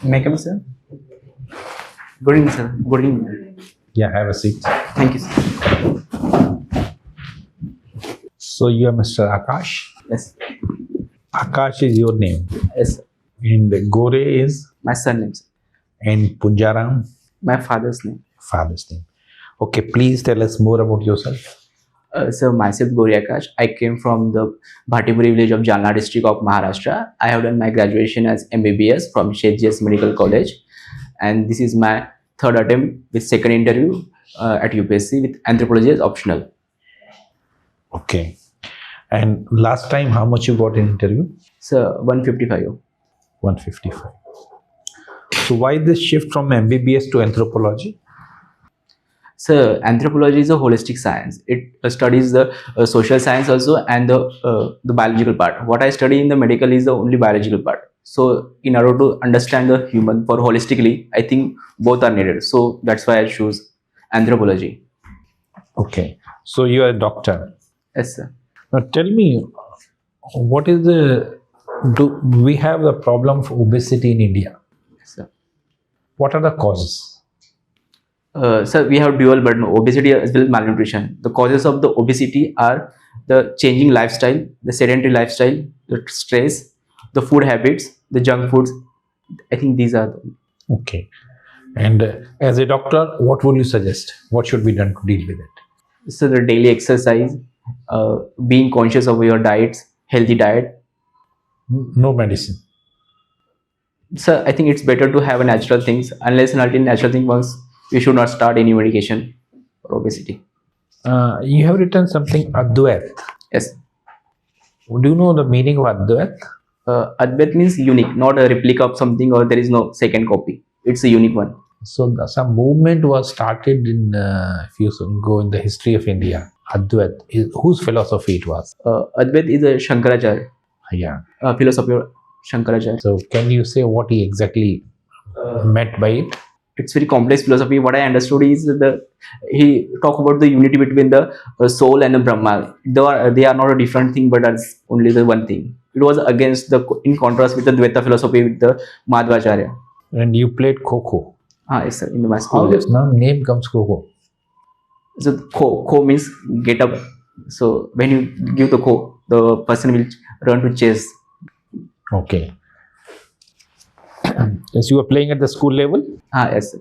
May I come, sir? Good evening, sir. Good evening. Yeah, have a seat. Thank you, sir. So you are Mr. Akash. Yes. Akash is your name. Yes, sir. And Gore is? My surname, sir. And Punjaram? My father's name. Father's name. Okay, please tell us more about yourself. So myself, GORE AKASH. I came from the Bhatipuri village of Jalna district of Maharashtra. I have done my graduation as MBBS from Shejs Medical College. And this is my third attempt with second interview at UPSC with Anthropology as optional. Okay. And last time, how much you got in interview? So 155. 155. So why this shift from MBBS to Anthropology? So anthropology is a holistic science. It studies the social science also and the biological part. What I study in the medical is the only biological part. So in order to understand the human for holistically, I think both are needed. So that's why I choose anthropology. Okay. So you are a doctor. Yes, sir. Now tell me, what is do we have the problem of obesity in India? Yes, sir. What are the causes? So we have dual burden, obesity as well as malnutrition. The causes of the obesity are the changing lifestyle, the sedentary lifestyle, the stress, the food habits, the junk foods. I think these are the... Okay. And as a doctor, what would you suggest? What should be done to deal with it? So the daily exercise, being conscious of your diets, healthy diet. No medicine. So I think it's better to have a natural things. Unless and until natural thing works, we should not start any medication for obesity. You have written something Advait. Yes. Do you know the meaning of Advait? Advait means unique, not a replica of something or there is no second copy. It's a unique one. So some movement was started in, if you go in the history of India. Advait, whose philosophy it was? Advait is a Shankaracharya. Yeah. Philosophy of Shankaracharya. So can you say what he exactly meant by it? It's very complex philosophy. What I understood is he talk about the unity between the soul and the Brahma. They are not a different thing, but as only the one thing. It was against in contrast with the Dvaita philosophy with the Madhvacharya. And you played Kho. Yes, sir. In my school. How does now name comes Kho? So Kho means get up. So when you give the Kho, the person will run to chase. Okay. Yes, you were playing at the school level? Yes, sir.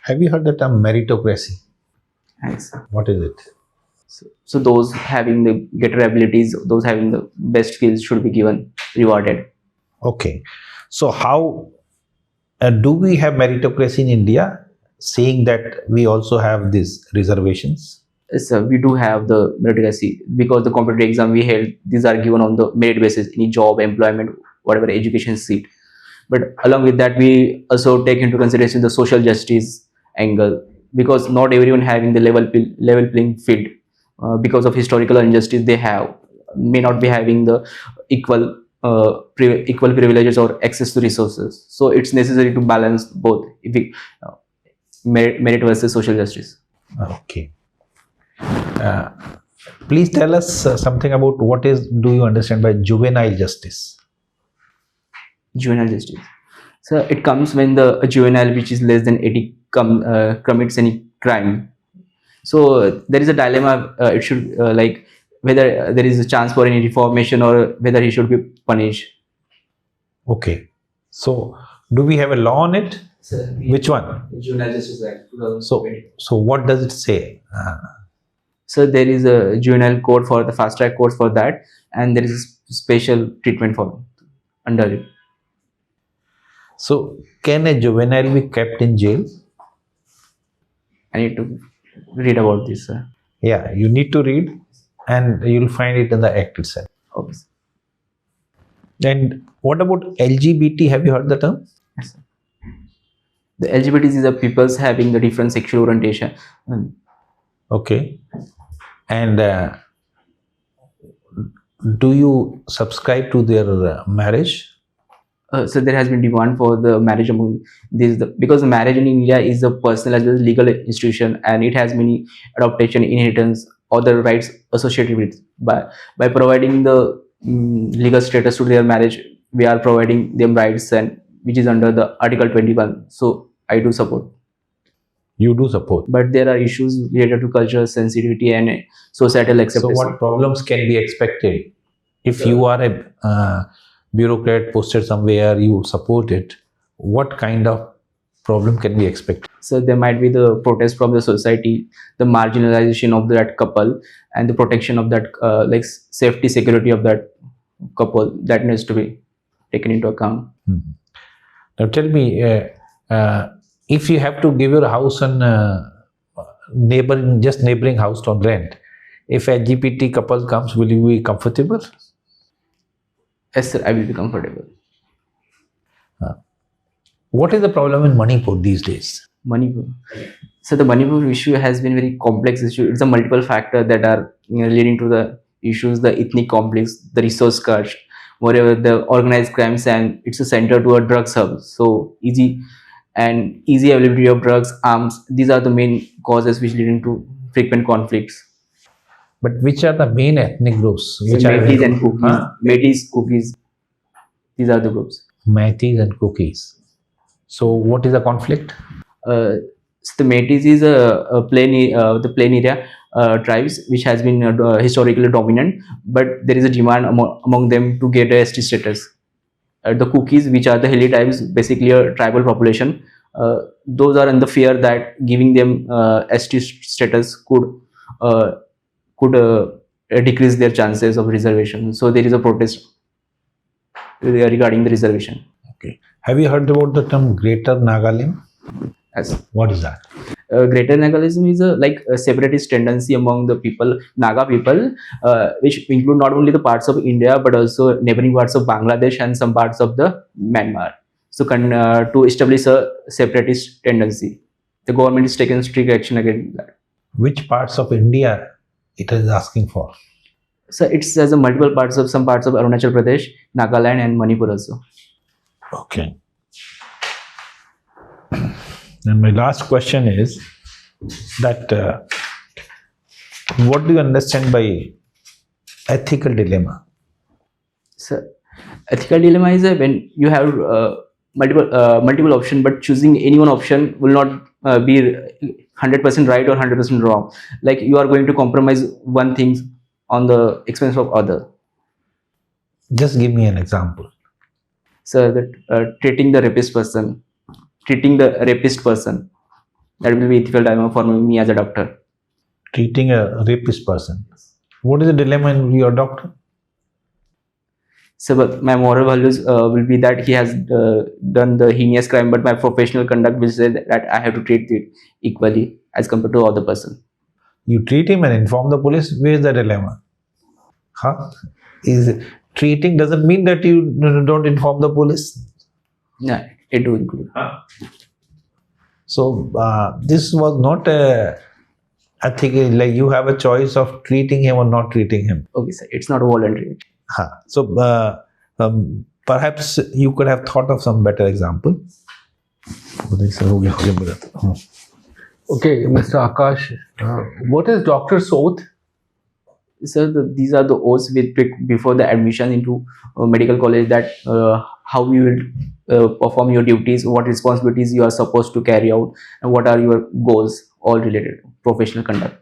Have you heard the term meritocracy? Yes, sir. What is it? So those having the greater abilities, those having the best skills should be given, rewarded. Okay. So how do we have meritocracy in India, saying that we also have these reservations? Yes, sir. We do have the meritocracy because the competitive exam we held, these are given on the merit basis, any job, employment, whatever education seat. But along with that, we also take into consideration the social justice angle because not everyone having the level playing field because of historical injustice they have may not be having the equal privileges or access to resources. So it's necessary to balance both merit versus social justice. Okay. Please tell us something about do you understand by juvenile justice? Juvenile justice. So it comes when a juvenile which is less than 80 commits any crime. So there is a dilemma. It should like whether there is a chance for any reformation or whether he should be punished. Okay. So do we have a law on it? Sir, which one? Juvenile Justice Act. So what does it say? So there is a juvenile code for the fast track course for that, and there is a special treatment for under it. So can a juvenile be kept in jail? I need to read about this, sir. Yeah, you need to read and you'll find it in the act itself. Okay. And what about LGBT? Have you heard the term? Yes, sir. The LGBT is the peoples having the different sexual orientation. Okay. And do you subscribe to their marriage? So there has been demand for the marriage among these because the marriage in India is a personal as well as legal institution, and it has many adoption, inheritance, other rights associated with it. By providing the legal status to their marriage, we are providing them rights and which is under the Article 21. So I do support. You do support. But there are issues related to cultural sensitivity and societal So acceptance. what problems can be expected? If you are a bureaucrat posted somewhere, you support it, what kind of problem can be expected? So there might be the protest from the society, the marginalization of that couple, and the protection of that like safety, security of that couple, that needs to be taken into account. Now tell me, if you have to give your house on neighboring house on rent, if a LGBT couple comes, will you be comfortable? Yes, sir, I will be comfortable. What is the problem in Manipur these days? Manipur. So the Manipur issue has been very complex issue. It's a multiple factor that are leading to the issues, the ethnic conflicts, the resource cuts, whatever the organized crimes, and it's a center to a drugs hub. So easy availability of drugs, arms. These are the main causes which leading to frequent conflicts. But which are the main ethnic groups? So Which are Metis and cookies. Metis, cookies. These are the groups. Metis and cookies. So what is the conflict? So the Metis is the plain area tribes which has been historically dominant, but there is a demand among them to get a ST status. The cookies, which are the hilly tribes, basically a tribal population, those are in the fear that giving them ST status could decrease their chances of reservation. So there is a protest regarding the reservation. Okay. Have you heard about the term Greater Nagaland? Yes. What is that? Greater Nagalism is a separatist tendency among the people, Naga people, which include not only the parts of India but also neighboring parts of Bangladesh and some parts of the Myanmar. So to establish a separatist tendency, the government is taking strict action against that. Which parts of India it is asking for? So it's as a multiple parts of some parts of Arunachal Pradesh, Nagaland, and Manipur also. Okay. And my last question is that what do you understand by ethical dilemma? So ethical dilemma is when you have multiple option, but choosing any one option will not be 100% right or 100% wrong. Like you are going to compromise one thing on the expense of other. Just give me an example. So that treating the rapist person, that will be ethical dilemma for me as a doctor. Treating a rapist person. What is the dilemma in your doctor? So but my moral values will be that he has done the heinous crime, but my professional conduct will say that I have to treat it equally as compared to other person. You treat him and inform the police. Where is the dilemma? Is treating doesn't mean that you don't inform the police. Yeah, it do include. So this was not a ethical, like you have a choice of treating him or not treating him. Okay, sir, it's not voluntary. So perhaps you could have thought of some better example. Okay, Mr. Akash, what is doctor's oath? So these are the oaths we took before the admission into medical college, that how you will perform your duties, what responsibilities you are supposed to carry out, and what are your goals, all related to professional conduct.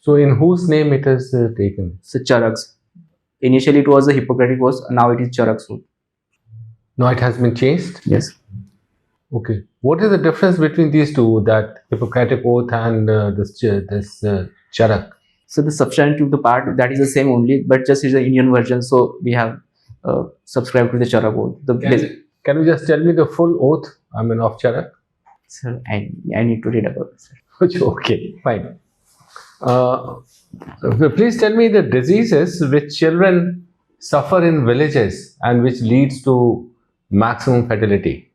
So in whose name it is taken? So Charak's. Initially it was the Hippocratic oath, now it is Charak's oath. No, it has been changed? Yes. Okay. What is the difference between these two, that Hippocratic oath and this Charak? So the substantive, the part, that is the same only, but just is the Indian version. So we have subscribed to the Charak oath. Can you just tell me the full oath, of Charak? Sir, I need to read about it, sir. Okay, fine. Please tell me the diseases which children suffer in villages and which leads to maximum fertility.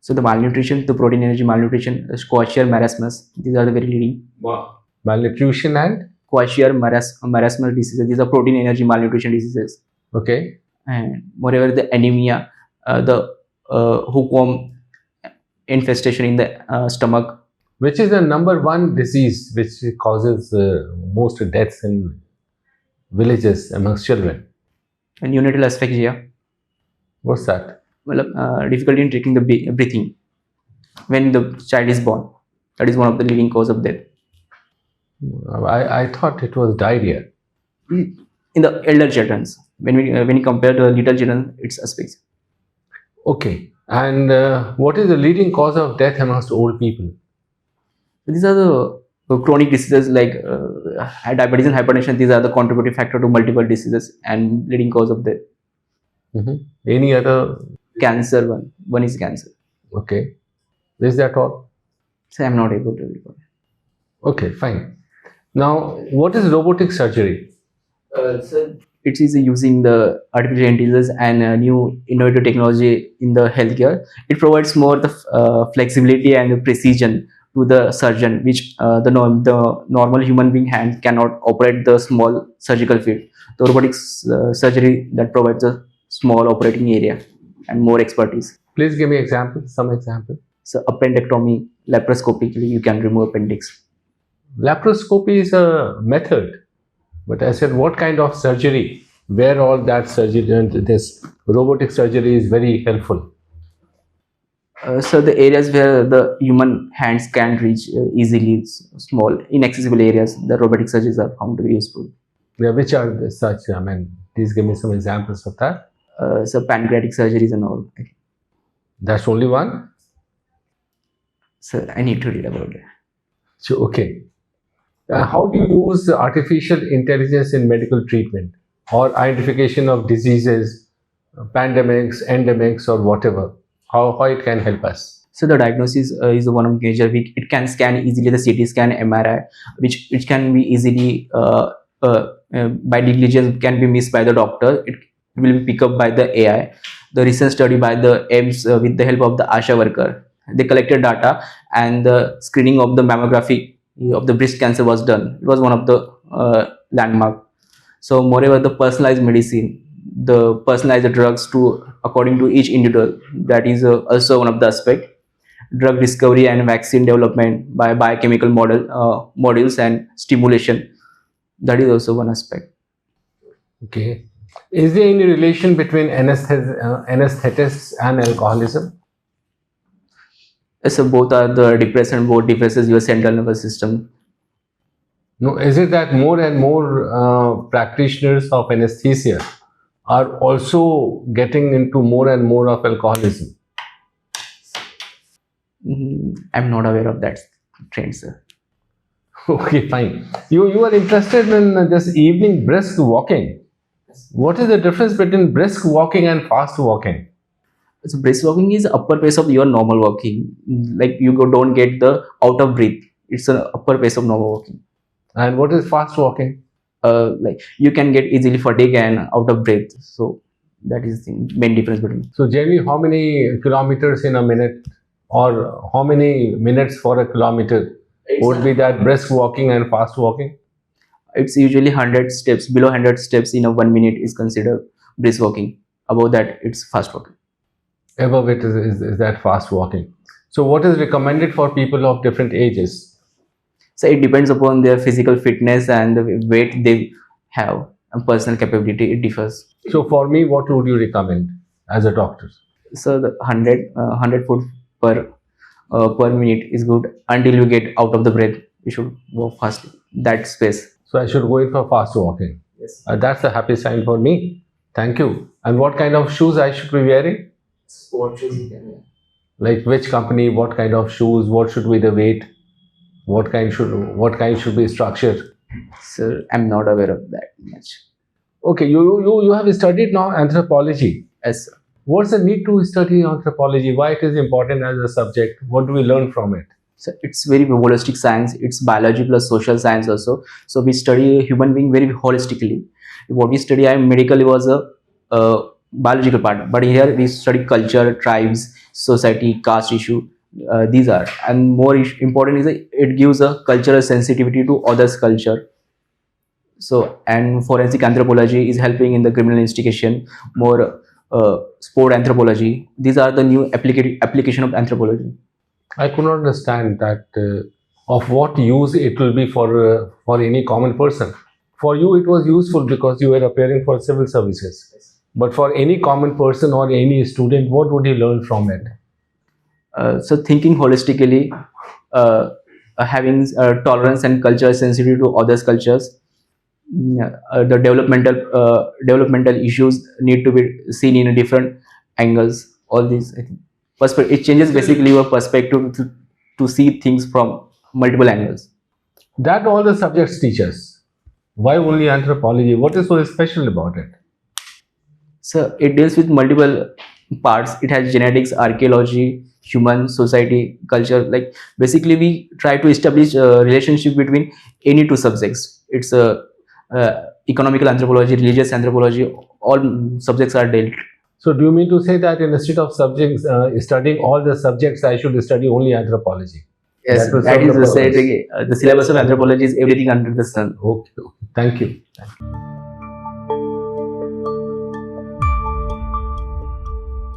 So the malnutrition, the protein energy malnutrition, Quashier marasmus, these are the very leading. Wow. Malnutrition and? Quashier marasmus diseases, these are protein energy malnutrition diseases. Okay. And moreover, the anemia, the hookworm infestation in the stomach. Which is the number one disease which causes most deaths in villages amongst children? And neonatal asphyxia. What's that? difficulty in taking the breathing when the child is born. That is one of the leading cause of death. I thought it was diarrhea. In the elder children, when you compare the little children, it's aspects. Okay. And what is the leading cause of death amongst old people? These are the chronic diseases like diabetes and hypertension. These are the contributing factor to multiple diseases and leading cause of death. Any other? Cancer, one is cancer. Okay. Is that all? So I'm not able to recall. Okay, fine. Now, what is robotic surgery? So it is using the artificial intelligence and new innovative technology in the healthcare. It provides more the flexibility and the precision to the surgeon, which the normal human being hand cannot operate the small surgical field. The robotic surgery that provides a small operating area and more expertise. Please give me some example. So appendectomy, laparoscopically you can remove appendix. Laparoscopy is a method, but I said what kind of surgery, where all that surgery and this robotic surgery is very helpful. So the areas where the human hands can't reach easily, small, inaccessible areas, the robotic surgeries are found to be useful. Yeah, which are such? I mean, please give me some examples of that. So pancreatic surgeries and all. That's only one? So I need to read about it. So, okay. How do you use artificial intelligence in medical treatment or identification of diseases, pandemics, endemics, or whatever? How it can help us? So the diagnosis is the one of major. It can scan easily the CT scan, MRI, which can be easily by negligence can be missed by the doctor. It will be picked up by the AI. The recent study by the AIMS with the help of the ASHA worker, they collected data and the screening of the mammography of the breast cancer was done. It was one of the landmark. So moreover, the personalized medicine, the personalized drugs to according to each individual, that is also one of the aspect. Drug discovery and vaccine development by biochemical modules and stimulation, that is also one aspect. Okay. Is there any relation between anesthetists and alcoholism? So both are the depressant, both depresses your central nervous system. No, is it that more and more practitioners of anesthesia are also getting into more and more of alcoholism? I'm not aware of that trend, sir. Okay, fine. You are interested in this evening brisk walking. What is the difference between brisk walking and fast walking? So brisk walking is upper pace of your normal walking. Like you don't get the out of breath. It's an upper pace of normal walking. And what is fast walking? Like you can get easily fatigue and out of breath. So that is the main difference between. So generally, how many kilometers in a minute, or how many minutes for a kilometer would be that brisk walking and fast walking? It's usually 100 steps. Below 100 steps in a 1 minute is considered brisk walking. Above that, it's fast walking. Above it is that fast walking. So what is recommended for people of different ages? So it depends upon their physical fitness and the weight they have and personal capability. It differs. So for me, what would you recommend as a doctor? So the 100 foot per minute is good. Until you get out of the breath, you should walk fast. That space. So I should go in for fast walking. Yes. That's a happy sign for me. Thank you. And what kind of shoes I should be wearing? Sport shoes you can wear. Like which company, what kind of shoes, what should be the weight, what kind should be structure? So I'm not aware of that much. Okay, you have studied now anthropology. Yes, sir. What's the need to study anthropology? Why it is important as a subject? What do we learn from it? So it's very holistic science. It's biology plus social science also. So we study a human being very holistically. What we study medically was a biological part, but here we study culture, tribes, society, caste issue. These are, and more important is it gives a cultural sensitivity to others' culture. So, and forensic anthropology is helping in the criminal investigation. More sport anthropology. These are the new application of anthropology. I could not understand that of what use it will be for any common person. For you, it was useful because you were appearing for civil services. But for any common person or any student, what would he learn from it? So thinking holistically, having tolerance and culture sensitivity to others' cultures. The developmental issues need to be seen in a different angles. All these, I think, it changes basically your perspective to see things from multiple angles. That all the subjects teach us. Why only anthropology? What is so special about it? So it deals with multiple parts. It has genetics, archaeology, human, society, culture. Like basically, we try to establish a relationship between any two subjects. It's a economical anthropology, religious anthropology. All subjects are dealt. So do you mean to say that instead of subjects studying all the subjects, I should study only anthropology? Yes, will that serve is the the purpose. the syllabus of anthropology is everything under the sun. Okay. Thank you.